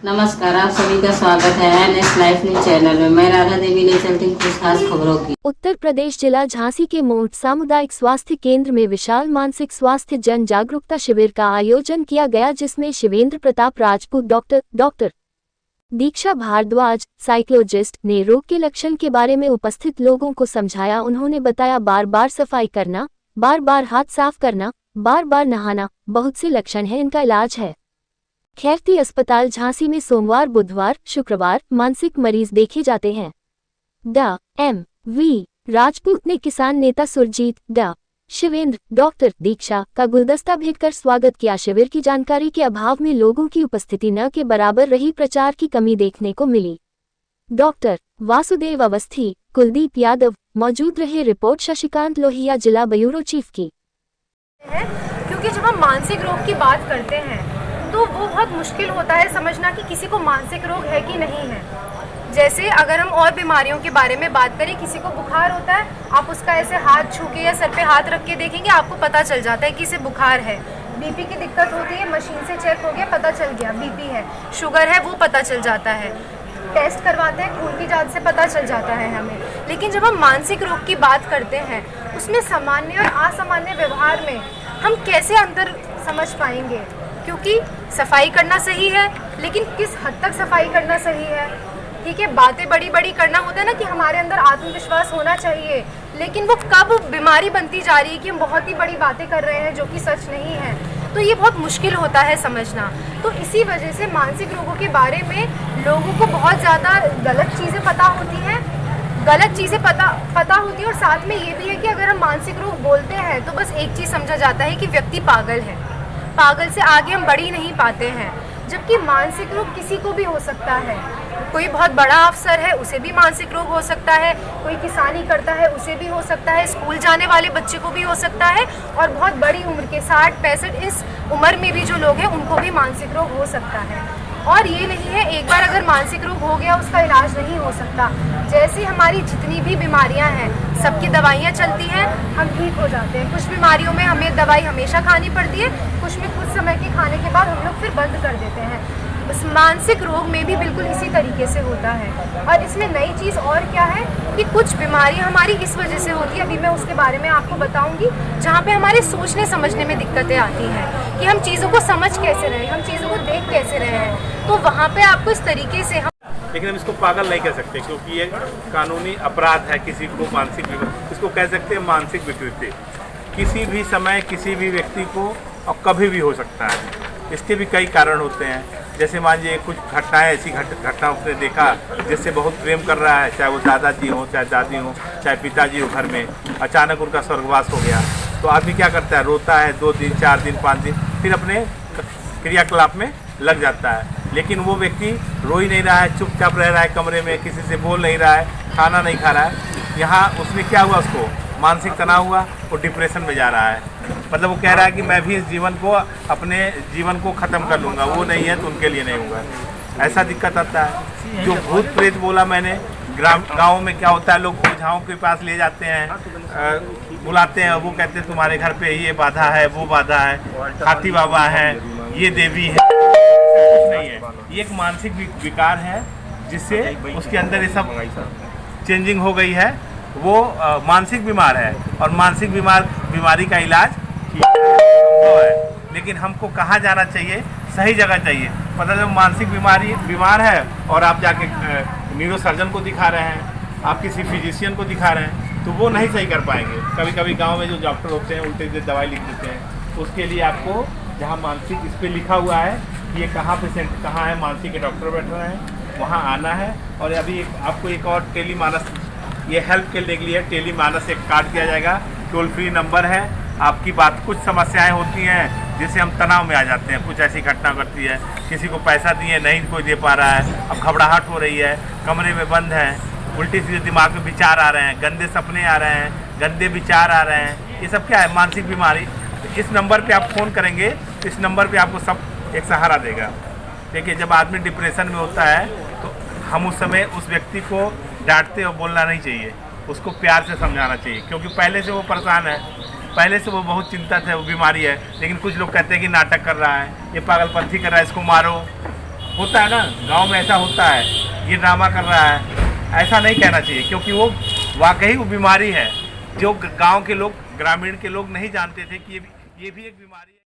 नमस्कार, आप सभी का स्वागत है एनएस लाइफ न्यूज चैनल में। मैं राधा देवी ले चलती हूँ कुछ खास खबरों की। उत्तर प्रदेश जिला झांसी के मोट सामुदायिक स्वास्थ्य केंद्र में विशाल मानसिक स्वास्थ्य जन जागरूकता शिविर का आयोजन किया गया, जिसमें शिवेंद्र प्रताप राजपूत, डॉक्टर दीक्षा भारद्वाज, साइकोलॉजिस्ट ने रोग के लक्षण के बारे में उपस्थित लोगों को समझाया। उन्होंने बताया, बार बार सफाई करना, बार बार हाथ साफ करना, बार बार नहाना बहुत से लक्षण हैं, इनका इलाज है। खैरती अस्पताल झांसी में सोमवार, बुधवार, शुक्रवार मानसिक मरीज देखे जाते हैं। डा एम वी राजपूत ने किसान नेता सुरजीत, डा शिवेंद्र, डॉक्टर दीक्षा का गुलदस्ता भेंटकर स्वागत किया। शिविर की जानकारी के अभाव में लोगों की उपस्थिति न के बराबर रही, प्रचार की कमी देखने को मिली। डॉक्टर वासुदेव अवस्थी, कुलदीप यादव मौजूद रहे। रिपोर्ट शशिकांत लोहिया, जिला ब्यूरो चीफ की। क्योंकि जब हम मानसिक रोग की बात करते हैं तो वो बहुत मुश्किल होता है समझना कि किसी को मानसिक रोग है कि नहीं है। जैसे अगर हम और बीमारियों के बारे में बात करें, किसी को बुखार होता है, आप उसका ऐसे हाथ छू के या सर पे हाथ रख के देखेंगे, आपको पता चल जाता है कि इसे बुखार है। बीपी की दिक्कत होती है, मशीन से चेक हो गया, पता चल गया बीपी है। शुगर है, वो पता चल जाता है। टेस्ट करवाते हैं, खून की जांच से पता चल जाता है हमें। लेकिन जब हम मानसिक रोग की बात करते हैं, उसमें सामान्य और असामान्य व्यवहार में हम कैसे अंतर समझ पाएंगे? क्योंकि सफाई करना सही है, लेकिन किस हद तक सफाई करना सही है? ठीक है, बातें बड़ी बड़ी करना होता है ना कि हमारे अंदर आत्मविश्वास होना चाहिए, लेकिन वो कब बीमारी बनती जा रही है कि हम बहुत ही बड़ी बातें कर रहे हैं जो कि सच नहीं है। तो ये बहुत मुश्किल होता है समझना। तो इसी वजह से मानसिक रोगों के बारे में लोगों को बहुत ज़्यादा गलत चीज़ें पता होती हैं, पता होती है। और साथ में ये भी है कि अगर हम मानसिक रोग बोलते हैं तो बस एक चीज़ समझा जाता है कि व्यक्ति पागल है। पागल से आगे हम बढ़ ही नहीं पाते हैं, जबकि मानसिक रोग किसी को भी हो सकता है। कोई बहुत बड़ा अफसर है, उसे भी मानसिक रोग हो सकता है। कोई किसानी करता है, उसे भी हो सकता है। स्कूल जाने वाले बच्चे को भी हो सकता है। और बहुत बड़ी उम्र के 60-65 इस उम्र में भी जो लोग हैं, उनको भी मानसिक रोग हो सकता है। और ये नहीं है एक बार अगर मानसिक रोग हो गया उसका इलाज नहीं हो सकता। जैसी हमारी जितनी भी बीमारियां हैं, सबकी दवाइयां चलती हैं, हम ठीक हो जाते हैं। कुछ बीमारियों में हमें दवाई हमेशा खानी पड़ती है, कुछ में कुछ समय के खाने के बाद हम लोग फिर बंद कर देते हैं। उस मानसिक रोग में भी बिल्कुल इसी तरीके से होता है। और इसमें नई चीज़ और क्या है कि कुछ बीमारी हमारी इस वजह से होती है, अभी मैं उसके बारे में आपको बताऊंगी, जहाँ पे हमारे सोचने समझने में दिक्कतें आती हैं कि हम चीज़ों को समझ कैसे रहे हैं, हम चीज़ों को देख कैसे रहे हैं। तो वहाँ पे आपको इस तरीके से लेकिन हम इसको पागल नहीं कह सकते, क्योंकि ये कानूनी अपराध है। किसी को मानसिक, इसको कह सकते हैं मानसिक विकृति। किसी भी समय किसी भी व्यक्ति को और कभी भी हो सकता है। इसके भी कई कारण होते हैं। जैसे मान लीजिए कुछ घटनाएं, ऐसी घटना उसने देखा जिससे बहुत प्रेम कर रहा है, चाहे वो दादाजी हो, चाहे दादी हो, चाहे पिताजी हो, घर में अचानक उनका स्वर्गवास हो गया, तो आदमी क्या करता है? रोता है 2 दिन, 4 दिन, 5 दिन, फिर अपने क्रियाकलाप में लग जाता है। लेकिन वो व्यक्ति रो ही नहीं रहा है, चुपचाप रह रहा है कमरे में, किसी से बोल नहीं रहा है, खाना नहीं खा रहा है। यहाँ उसमें क्या हुआ? उसको मानसिक तनाव हुआ, वो डिप्रेशन में जा रहा है। मतलब वो कह रहा है कि मैं भी इस जीवन को, अपने जीवन को ख़त्म कर लूँगा। वो नहीं है तो उनके लिए नहीं होगा। ऐसा दिक्कत आता है। जो भूत प्रेत बोला मैंने, गाँव में क्या होता है, लोग ओझाओं के पास ले जाते हैं, बुलाते हैं, वो कहते हैं तुम्हारे घर पे ये बाधा है, वो बाधा है, हाथी बाबा है, ये देवी है। कुछ नहीं है, ये एक मानसिक विकार है, जिससे उसके अंदर ये सब चेंजिंग हो गई है। वो मानसिक बीमार है और मानसिक बीमारी का इलाज संभव है। लेकिन हमको कहाँ जाना चाहिए? सही जगह चाहिए। पता जब मानसिक बीमार है और आप जाके न्यूरो सर्जन को दिखा रहे हैं, आप किसी फिजिशियन को दिखा रहे हैं, तो वो नहीं सही कर पाएंगे। कभी कभी गांव में जो डॉक्टर होते हैं उल्टे सीधे दवाई लिख देते हैं। उसके लिए आपको जहाँ मानसिक, इस पर लिखा हुआ है कि ये कहाँ पेशेंट कहाँ है, मानसिक के डॉक्टर बैठ रहे हैं, वहाँ आना है। और अभी आपको एक और टेलीमानस, ये हेल्प के लिए टेलीमानस एक कार्ड दिया जाएगा, टोल फ्री नंबर है। आपकी बात, कुछ समस्याएं होती हैं जिससे हम तनाव में आ जाते हैं, कुछ ऐसी घटना घटती है, किसी को पैसा दिए नहीं कोई दे पा रहा है, अब घबराहट हो रही है, कमरे में बंद है, उल्टी सीधे दिमाग में विचार आ रहे हैं, गंदे सपने आ रहे हैं, गंदे विचार आ रहे हैं, ये सब क्या है? मानसिक बीमारी। इस नंबर पे आप फ़ोन करेंगे तो इस नंबर पे आपको सब एक सहारा देगा। देखिए, जब आदमी डिप्रेशन में होता है तो हम उस समय उस व्यक्ति को डांटते और बोलना नहीं चाहिए, उसको प्यार से समझाना चाहिए, क्योंकि पहले से वो परेशान है, पहले से वो बहुत चिंतित है, वो बीमारी है। लेकिन कुछ लोग कहते हैं कि नाटक कर रहा है, ये पागलपंथी कर रहा है, इसको मारो। होता है ना, गांव में ऐसा होता है, ये ड्रामा कर रहा है, ऐसा नहीं कहना चाहिए, क्योंकि वो वाकई वो बीमारी है जो गांव के लोग, ग्रामीण के लोग नहीं जानते थे कि ये भी एक बीमारी है।